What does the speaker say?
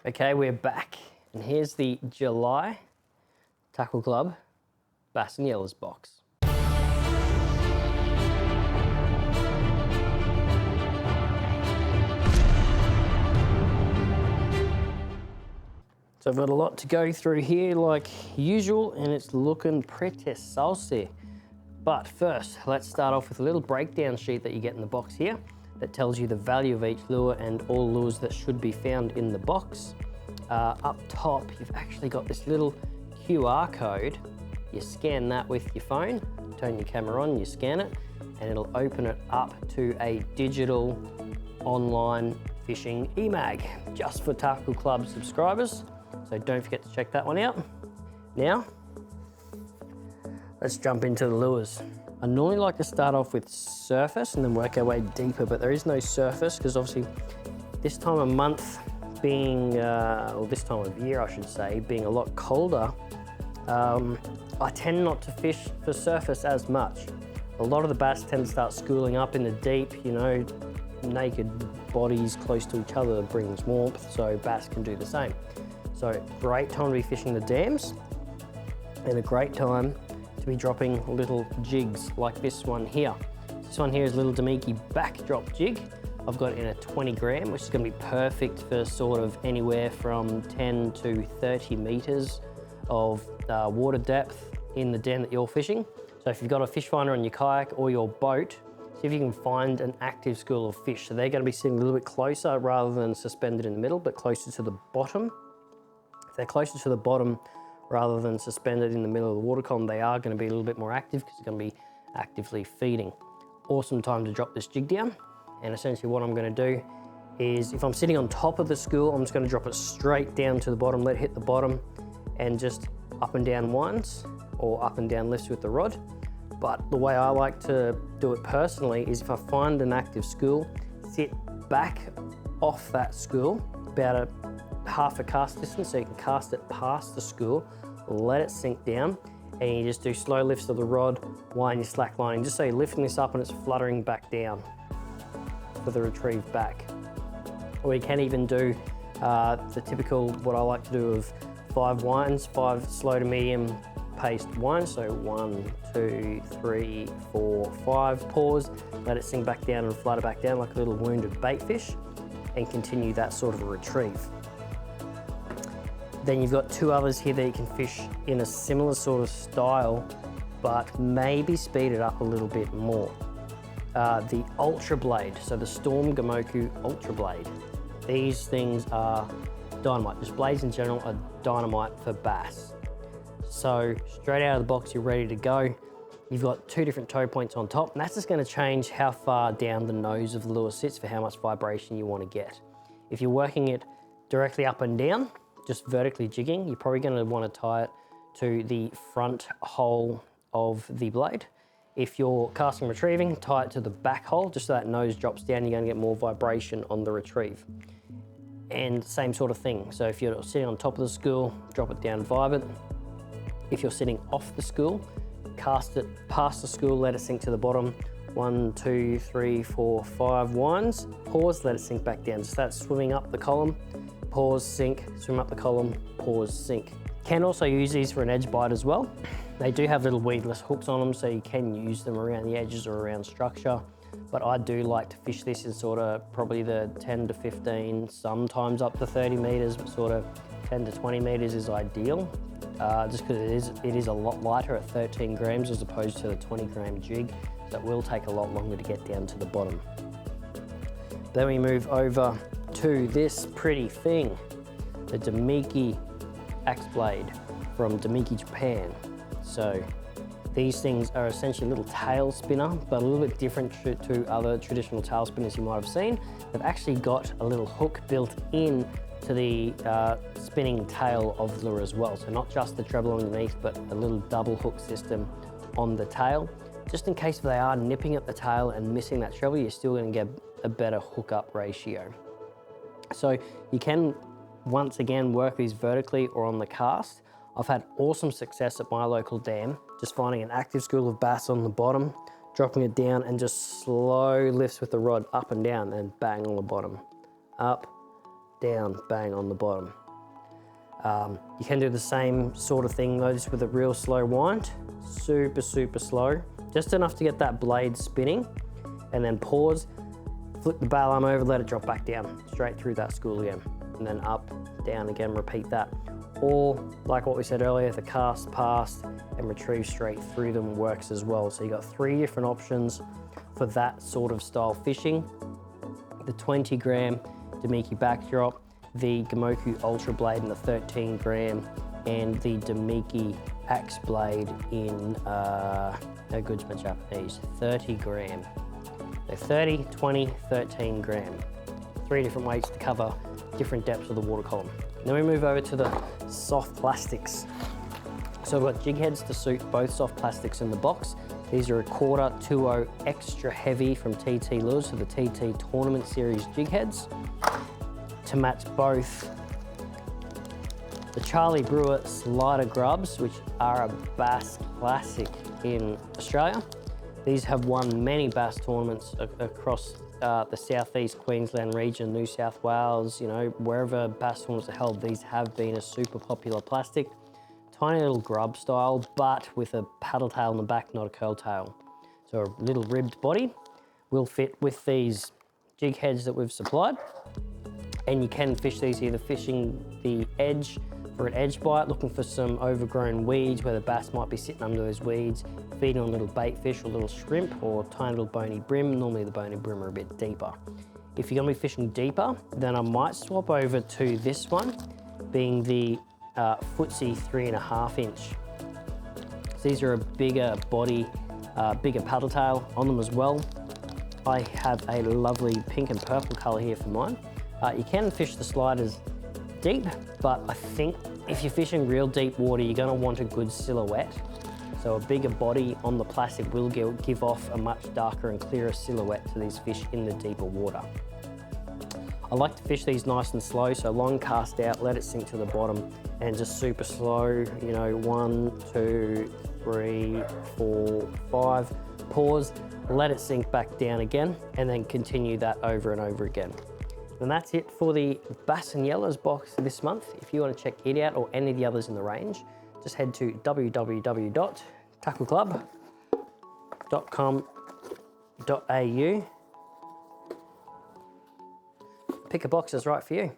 Okay, we're back, and here's the July Tackle Club Bass Yellas box. So I've got a lot to go through here like usual, and it's looking pretty saucy. But first, let's start off with a little breakdown sheet that you get in the box here that tells you the value of each lure and all lures that should be found in the box. Up top, you've actually got this little QR code. You scan that with your phone, turn your camera on, you scan it, and it'll open it up to a digital online fishing e-mag just for Tackle Club subscribers. So don't forget to check that one out. Now, let's jump into the lures. I normally like to start off with surface and then work our way deeper, but there is no surface because obviously this time of month being, or this time of year I should say, being a lot colder, I tend not to fish for surface as much. A lot of the bass tend to start schooling up in the deep, you know, naked bodies close to each other brings warmth, so bass can do the same. So great time to be fishing the dams and a great time to be dropping little jigs like this one here. This one here is a little Damiki backdrop jig. I've got it in a 20 gram, which is going to be perfect for sort of anywhere from 10 to 30 meters of water depth in the dam that you're fishing. So if you've got a fish finder on your kayak or your boat, see if you can find an active school of fish. So they're going to be sitting a little bit closer rather than suspended in the middle, but closer to the bottom. If they're closer to the bottom rather than suspended in the middle of the water column, they are going to be a little bit more active because they're going to be actively feeding. Awesome time to drop this jig down. And essentially what I'm going to do is, if I'm sitting on top of the school, I'm just going to drop it straight down to the bottom, let it hit the bottom, and just up and down winds or up and down lifts with the rod. But the way I like to do it personally is if I find an active school, sit back off that school about a half a cast distance, so you can cast it past the school, let it sink down, and you just do slow lifts of the rod while you're slack lining, just so you're lifting this up and it's fluttering back down for the retrieve back. Or you can even do the typical, what I like to do, of 5 winds, 5 slow to medium paced winds, so 1, 2, 3, 4, 5, pause, let it sink back down and flutter back down like a little wounded bait fish, and continue that sort of a retrieve. Then you've got 2 others here that you can fish in a similar sort of style, but maybe speed it up a little bit more. The Ultra Blade, so the Storm Gamoku Ultra Blade. These things are dynamite. Just blades in general are dynamite for bass. So straight out of the box, you're ready to go. You've got 2 different toe points on top, and that's just going to change how far down the nose of the lure sits for how much vibration you want to get. If you're working it directly up and down, just vertically jigging, you're probably going to want to tie it to the front hole of the blade. If you're casting and retrieving, tie it to the back hole, just so that nose drops down, you're going to get more vibration on the retrieve. And same sort of thing. So if you're sitting on top of the school, drop it down, vibe it. If you're sitting off the school, cast it past the school, let it sink to the bottom. 1, 2, 3, 4, 5 winds, pause, let it sink back down. Just start swimming up the column, pause, sink, swim up the column, pause, sink. Can also use these for an edge bite as well. They do have little weedless hooks on them, so you can use them around the edges or around structure. But I do like to fish this in sort of probably the 10 to 15, sometimes up to 30 meters, but sort of 10 to 20 meters is ideal. Just because it is a lot lighter at 13 grams as opposed to the 20 gram jig, so it will take a lot longer to get down to the bottom. Then we move over to this pretty thing, the Damiki Axe Blade from Damiki, Japan. So these things are essentially a little tail spinner, but a little bit different to other traditional tail spinners you might have seen. They've actually got a little hook built in to the spinning tail of the lure as well. So not just the treble underneath, but a little double hook system on the tail. Just in case if they are nipping at the tail and missing that treble, you're still going to get a better hook-up ratio. So you can, once again, work these vertically or on the cast. I've had awesome success at my local dam, just finding an active school of bass on the bottom, dropping it down and just slow lifts with the rod up and down and bang on the bottom. Up, down, bang on the bottom. You can do the same sort of thing though, just with a real slow wind, super, super slow, just enough to get that blade spinning, and then pause, flip the barrel arm over, let it drop back down, straight through that spool again, and then up, down again, repeat that. Or like what we said earlier, the cast, past, and retrieve straight through them works as well. So you got 3 different options for that sort of style fishing. The 20 gram Damiki backdrop, the Gamoku Ultra Blade in the 13 gram, and the Damiki Axe Blade in, no good's my Japanese, 30 gram. So 30, 20, 13 gram. 3 different weights to cover different depths of the water column. Then we move over to the soft plastics. So we've got jig heads to suit both soft plastics in the box. These are a 1/4 2.0 extra heavy from TT Lures, so the TT Tournament Series jig heads, to match both the Charlie Brewer slider grubs, which are a bass classic in Australia. These have won many bass tournaments across the southeast Queensland region, New South Wales, you know, wherever bass tournaments are held, these have been a super popular plastic. Tiny little grub style, but with a paddle tail in the back, not a curl tail. So a little ribbed body will fit with these jig heads that we've supplied. And you can fish these either fishing the edge for an edge bite, looking for some overgrown weeds where the bass might be sitting under those weeds, feeding on little bait fish or little shrimp or tiny little bony brim. Normally the bony brim are a bit deeper. If you're gonna be fishing deeper, then I might swap over to this one, being the Footsie 3.5 inch. So these are a bigger body, bigger paddle tail on them as well. I have a lovely pink and purple color here for mine. You can fish the sliders deep, but I think if you're fishing real deep water, you're gonna want a good silhouette. So a bigger body on the plastic will give off a much darker and clearer silhouette to these fish in the deeper water. I like to fish these nice and slow, so long cast out, let it sink to the bottom, and just super slow, you know, 1, 2, 3, 4, 5, pause, let it sink back down again, and then continue that over and over again. And that's it for the Bass and Yellas box this month. If you want to check it out or any of the others in the range, just head to www.tackleclub.com.au. Pick a box that's right for you.